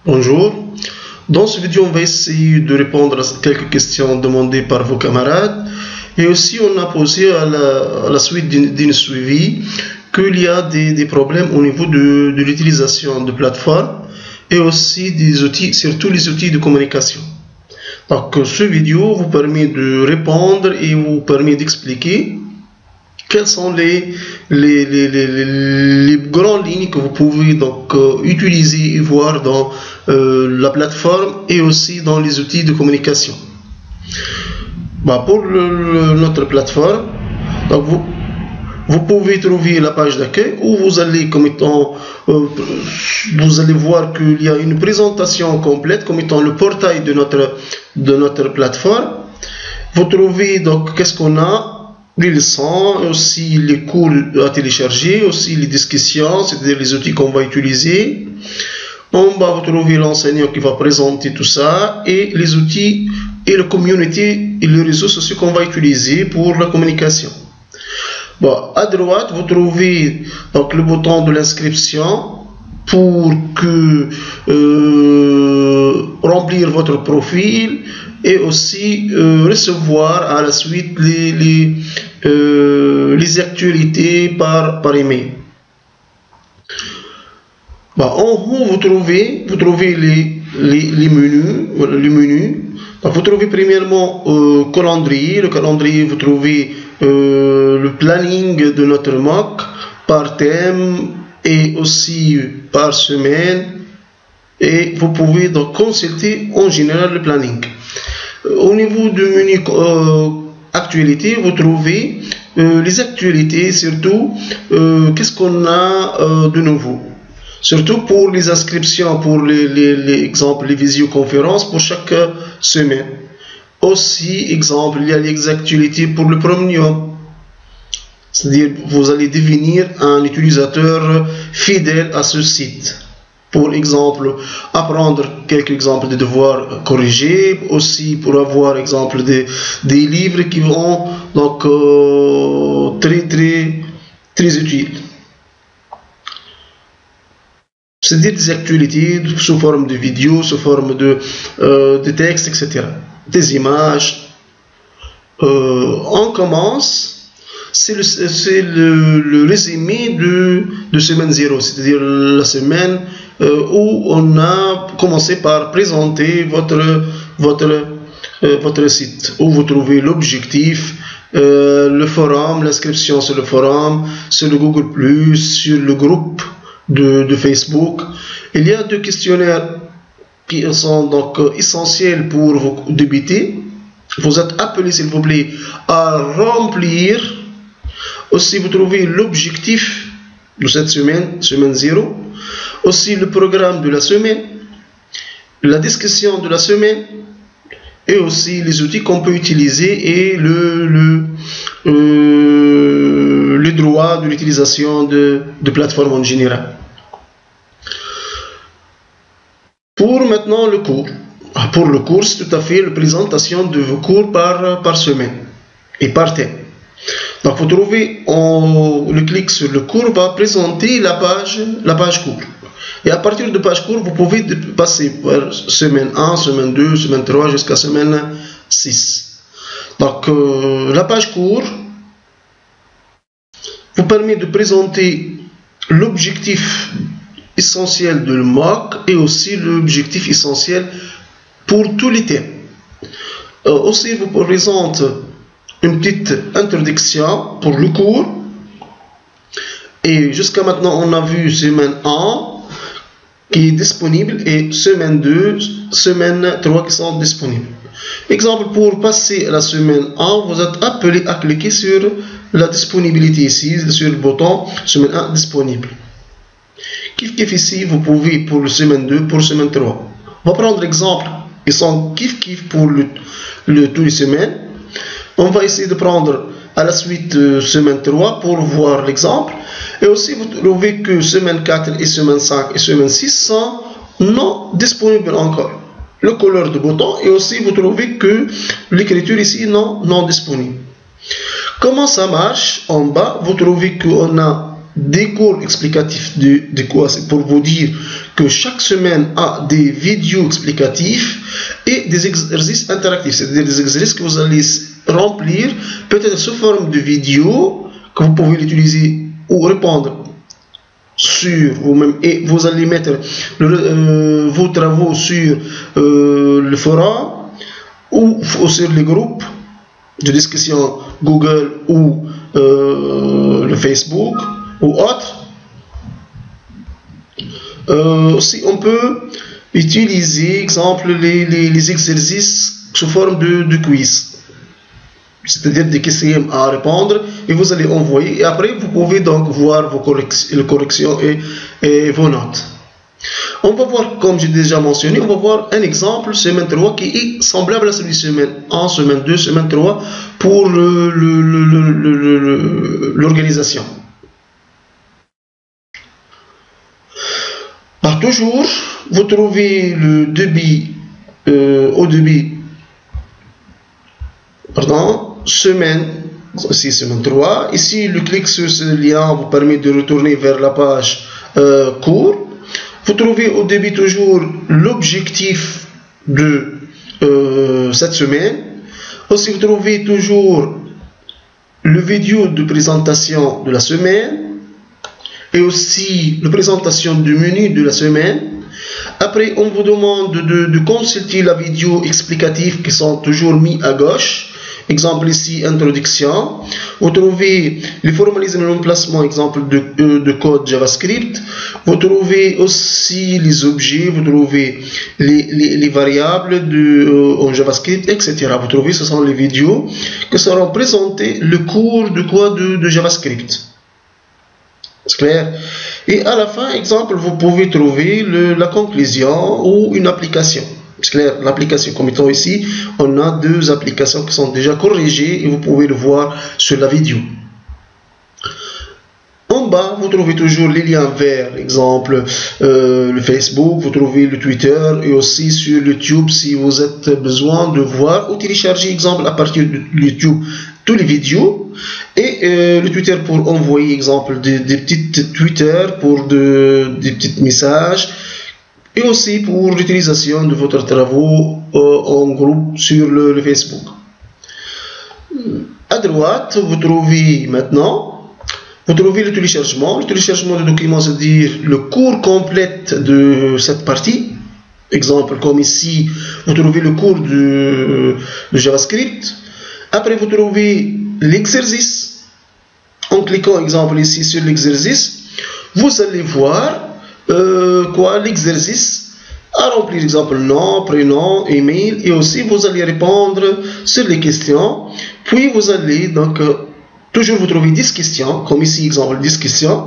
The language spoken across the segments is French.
Bonjour. Dans cette vidéo, on va essayer de répondre à quelques questions demandées par vos camarades. Et aussi, on a posé à la suite d'une suivi qu'il y a des problèmes au niveau de l'utilisation de plateformes et aussi des outils, surtout les outils de communication. Donc, cette vidéo vous permet de répondre et vous permet d'expliquer quelles sont les grandes lignes que vous pouvez donc utiliser et voir dans la plateforme et aussi dans les outils de communication. Pour notre plateforme, donc vous pouvez trouver la page d'accueil où vous allez vous allez voir qu'il y a une présentation complète comme étant le portail de notre plateforme. Vous trouvez donc qu'est-ce qu'on a, les leçons, aussi les cours à télécharger, aussi les discussions, c'est-à-dire les outils qu'on va utiliser. En bas, vous trouvez l'enseignant qui va présenter tout ça et les outils et la communauté et les réseaux sociaux qu'on va utiliser pour la communication. À droite, vous trouvez donc le bouton de l'inscription pour remplir votre profil et aussi recevoir à la suite les actualités par email. En haut, vous trouvez les menus. Donc, vous trouvez premièrement calendrier. Le calendrier, vous trouvez le planning de notre MOOC par thème et aussi par semaine. Et vous pouvez donc consulter en général le planning. Au niveau du menu actualité, vous trouvez les actualités, surtout qu'est-ce qu'on a de nouveau. Surtout pour les inscriptions, pour les visioconférences pour chaque semaine. Aussi, exemple, il y a les actualités pour le premium. C'est-à-dire, vous allez devenir un utilisateur fidèle à ce site. Pour exemple, apprendre quelques exemples de devoirs corrigés, aussi pour avoir exemple des livres qui vont donc très utiles. C'est-à-dire des actualités sous forme de vidéos, sous forme de textes, etc. Des images. On commence. C'est le résumé de semaine 0, c'est-à-dire la semaine où on a commencé par présenter votre site, où vous trouvez l'objectif, le forum, l'inscription sur le forum, sur le Google+, sur le groupe de Facebook. Il y a deux questionnaires qui sont donc essentiels pour vous débuter. Vous êtes appelé, s'il vous plaît, à remplir. Aussi, vous trouvez l'objectif de cette semaine 0. Aussi, le programme de la semaine, la discussion de la semaine, et aussi les outils qu'on peut utiliser et le droit de l'utilisation de plateformes en général. Pour maintenant le cours. Pour le cours, c'est tout à fait la présentation de vos cours par semaine et par thème. Donc, vous trouvez, le clic sur le cours va présenter la page cours. Et à partir de page cours, vous pouvez passer par semaine 1, semaine 2, semaine 3 jusqu'à semaine 6. Donc, la page cours vous permet de présenter l'objectif essentiel de le MOOC et aussi l'objectif essentiel pour tous les thèmes. Aussi, vous présente une petite introduction pour le cours. Et jusqu'à maintenant, on a vu semaine 1 qui est disponible et semaine 2, semaine 3 qui sont disponibles. Exemple, pour passer à la semaine 1, vous êtes appelé à cliquer sur la disponibilité ici, sur le bouton semaine 1 disponible. Kiff ici, vous pouvez pour la semaine 2, pour semaine 3. On va prendre l'exemple. Ils sont kiff pour toutes les semaines. On va essayer de prendre à la suite semaine 3 pour voir l'exemple. Et aussi, vous trouvez que semaine 4 et semaine 5 et semaine 6 sont non disponibles encore. Le couleur de bouton et aussi vous trouvez que l'écriture ici non disponible. Comment ça marche? En bas, vous trouvez qu'on a des cours explicatifs de quoi? C'est pour vous dire que chaque semaine a des vidéos explicatifs et des exercices interactifs, c'est-à-dire des exercices que vous allez remplir peut-être sous forme de vidéo que vous pouvez l'utiliser ou répondre sur vous-même, et vous allez mettre vos travaux sur le forum ou sur les groupes de discussion Google ou le Facebook ou autres. Aussi, on peut utiliser, exemple, les exercices sous forme de quiz, c'est-à-dire des questions à répondre, et vous allez envoyer, et après vous pouvez donc voir vos corrections et vos notes. On va voir, comme j'ai déjà mentionné, on va voir un exemple, semaine 3, qui est semblable à celui de semaine 1, semaine 2, semaine 3, pour l'organisation. Par toujours, vous trouvez le débit, au débit, pardon, semaine, ici semaine 3. Ici, le clic sur ce lien vous permet de retourner vers la page cours. Vous trouvez au début toujours l'objectif de cette semaine. Aussi, vous trouvez toujours le vidéo de présentation de la semaine et aussi la présentation du menu de la semaine. Après, on vous demande de consulter la vidéo explicative qui sont toujours mis à gauche. Exemple ici, introduction. Vous trouvez les formalismes et l'emplacement, exemple de code JavaScript. Vous trouvez aussi les objets, vous trouvez les variables en JavaScript, etc. Vous trouvez, ce sont les vidéos qui seront présentées le cours de JavaScript. C'est clair? Et à la fin, exemple, vous pouvez trouver la conclusion ou une application. C'est clair, l'application comme étant ici, on a deux applications qui sont déjà corrigées et vous pouvez le voir sur la vidéo. En bas, vous trouvez toujours les liens vers, exemple, le Facebook, vous trouvez le Twitter et aussi sur YouTube si vous avez besoin de voir ou télécharger, exemple, à partir de YouTube, toutes les vidéos. Et le Twitter pour envoyer, exemple, des petites Twitter pour des petits messages. Et aussi pour l'utilisation de votre travaux en groupe sur le Facebook. À droite, vous trouvez maintenant, vous trouvez le téléchargement. Le téléchargement de documents, c'est-à-dire le cours complet de cette partie. Exemple, comme ici, vous trouvez le cours de JavaScript. Après, vous trouvez l'exercice. En cliquant, exemple, ici sur l'exercice, vous allez voir l'exercice à remplir, exemple nom, prénom, email, et aussi vous allez répondre sur les questions. Puis vous allez donc toujours vous trouver 10 questions, comme ici exemple 10 questions,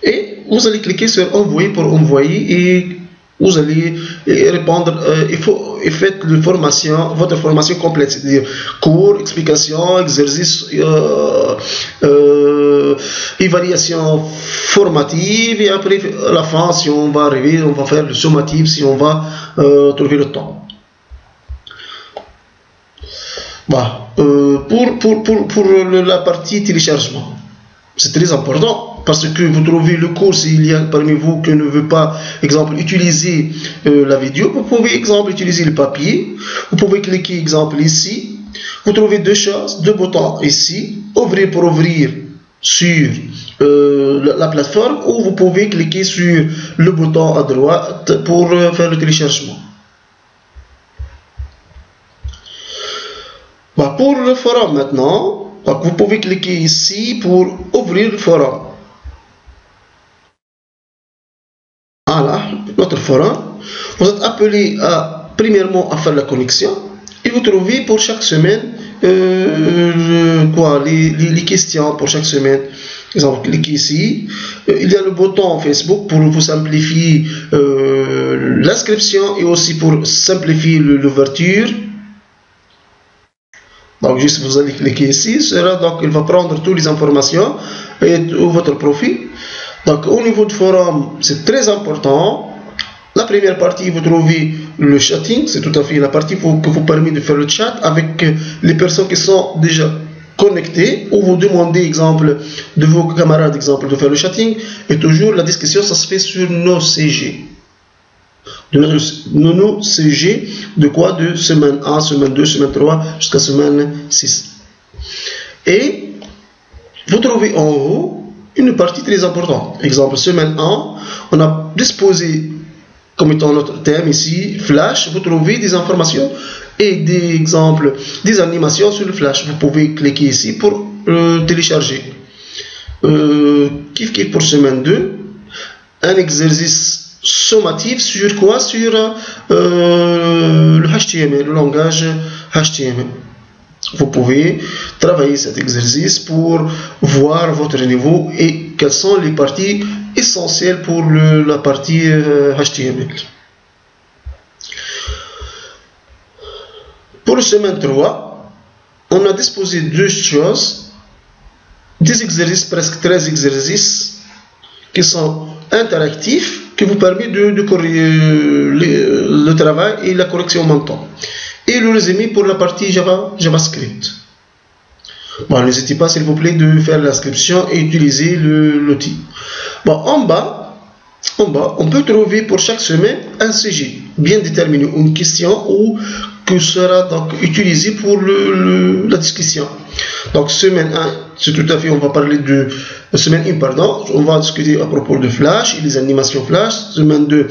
et vous allez cliquer sur envoyer pour envoyer et vous allez répondre. Et faites votre formation complète, c'est-à-dire cours, explication, exercice, évaluation formative, et après à la fin, si on va arriver, on va faire le sommatif si on va trouver le temps. Bah, pour la partie téléchargement, c'est très important. Parce que vous trouvez le cours, s'il y a parmi vous qui ne veut pas, exemple, utiliser la vidéo, vous pouvez, exemple, utiliser le papier. Vous pouvez cliquer, exemple, ici. Vous trouvez deux choses, deux boutons ici. Ouvrir pour ouvrir sur la plateforme, ou vous pouvez cliquer sur le bouton à droite pour faire le téléchargement. Bah, pour le forum maintenant, bah, vous pouvez cliquer ici pour ouvrir le forum. Voilà, notre forum. Vous êtes appelé premièrement à faire la connexion et vous trouvez pour chaque semaine les questions pour chaque semaine. Par exemple, cliquez ici. Il y a le bouton Facebook pour vous simplifier l'inscription et aussi pour simplifier l'ouverture. Donc, juste vous allez cliquer ici. Donc, il va prendre toutes les informations et votre profil. Donc, au niveau du forum, c'est très important. La première partie, vous trouvez le chatting, c'est tout à fait la partie qui vous permet de faire le chat avec les personnes qui sont déjà connecté, ou vous demandez, exemple, de vos camarades, exemple, de faire le chatting, et toujours la discussion, ça se fait sur nos CG. Nos CG, de quoi? De semaine 1, semaine 2, semaine 3, jusqu'à semaine 6. Et vous trouvez en haut une partie très importante. Exemple, semaine 1, on a disposé comme étant notre thème ici, Flash, vous trouvez des informations et des exemples, des animations sur le Flash. Vous pouvez cliquer ici pour télécharger. Kiff pour semaine 2, un exercice sommatif sur quoi? Sur le HTML, le langage HTML. Vous pouvez travailler cet exercice pour voir votre niveau et quelles sont les parties essentielles pour la partie HTML. Pour la semaine 3, on a disposé deux choses, des exercices, presque 13 exercices qui sont interactifs, qui vous permettent de corriger le travail et la correction en même temps. Et le résumé pour la partie JavaScript. Bon, n'hésitez pas, s'il vous plaît, de faire l'inscription et utiliser l'outil. Bon, en bas, on peut trouver pour chaque semaine un sujet bien déterminé, une question que sera donc utilisé pour la discussion. Donc, semaine 1, c'est tout à fait, on va parler de semaine 1, pardon, on va discuter à propos de Flash et les animations Flash. Semaine 2,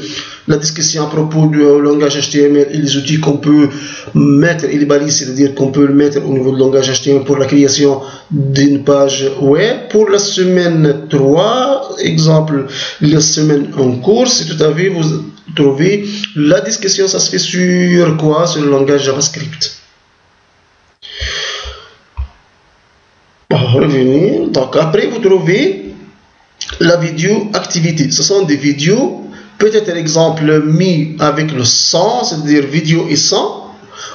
la discussion à propos du langage HTML et les outils qu'on peut mettre et les balises, c'est-à-dire qu'on peut le mettre au niveau du langage HTML pour la création d'une page web. Pour la semaine 3, exemple, la semaine en cours, c'est tout à fait, vous trouvez la discussion, ça se fait sur quoi? Sur le langage JavaScript. Revenir. Donc après, vous trouvez la vidéo activité. Ce sont des vidéos, peut-être exemple mis avec le son, c'est-à-dire vidéo et son,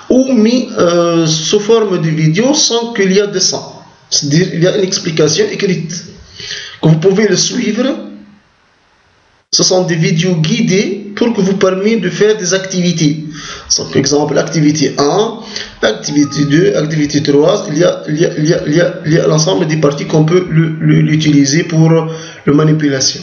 ou mis sous forme de vidéo sans qu'il y ait de son. C'est-à-dire il y a une explication écrite que vous pouvez le suivre. Ce sont des vidéos guidées pour que vous permettent de faire des activités. Donc, exemple, activité 1, activité 2, activité 3, il y a l'ensemble des parties qu'on peut l'utiliser pour la manipulation.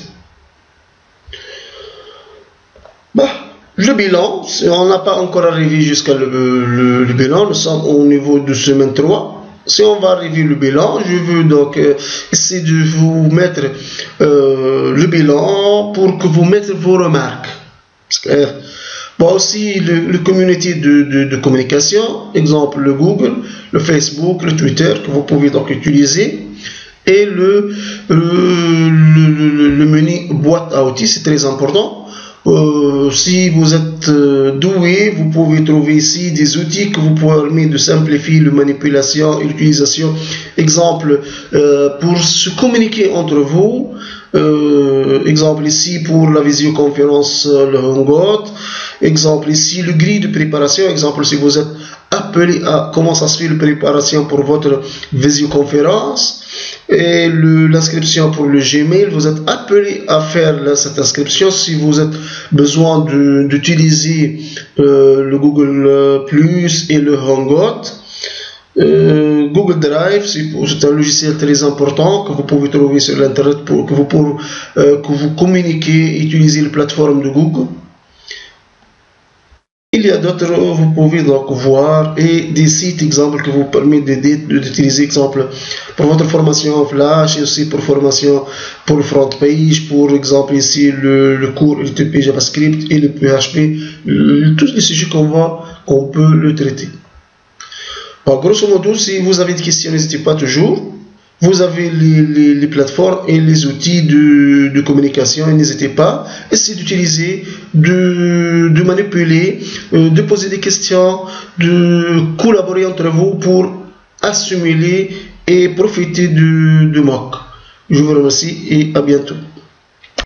Bah, le bilan, on n'a pas encore arrivé jusqu'à le bilan, nous sommes au niveau de semaine 3. Si on va arriver le bilan, je veux donc essayer de vous mettre le bilan pour que vous mettiez vos remarques. Bon, aussi le communauté de communication, exemple le Google, le Facebook, le Twitter que vous pouvez donc utiliser, et le menu boîte à outils, c'est très important. Si vous êtes doué, vous pouvez trouver ici des outils que vous permettent de simplifier la manipulation et l'utilisation. Exemple, pour se communiquer entre vous, exemple ici pour la visioconférence, le Hangout. Exemple ici, le grille de préparation. Exemple, si vous êtes appelé à comment ça se fait la préparation pour votre visioconférence et l'inscription pour le Gmail, vous êtes appelé à faire cette inscription si vous avez besoin d'utiliser le Google Plus et le Hangout. Google Drive, c'est un logiciel très important que vous pouvez trouver sur l'internet pour que vous communiquez et utiliser la plateforme de Google. Il y a d'autres, vous pouvez donc voir, et des sites, exemple, que vous permettent d'utiliser, exemple, pour votre formation Flash, et aussi pour formation pour le front page, pour exemple, ici, le cours LTP JavaScript et le PHP, tous les sujets qu'on peut le traiter. Bon, grosso modo, si vous avez des questions, n'hésitez pas toujours. Vous avez les plateformes et les outils de communication, et n'hésitez pas. Essayez d'utiliser, de manipuler, de poser des questions, de collaborer entre vous pour assimiler et profiter de MOOC. Je vous remercie et à bientôt.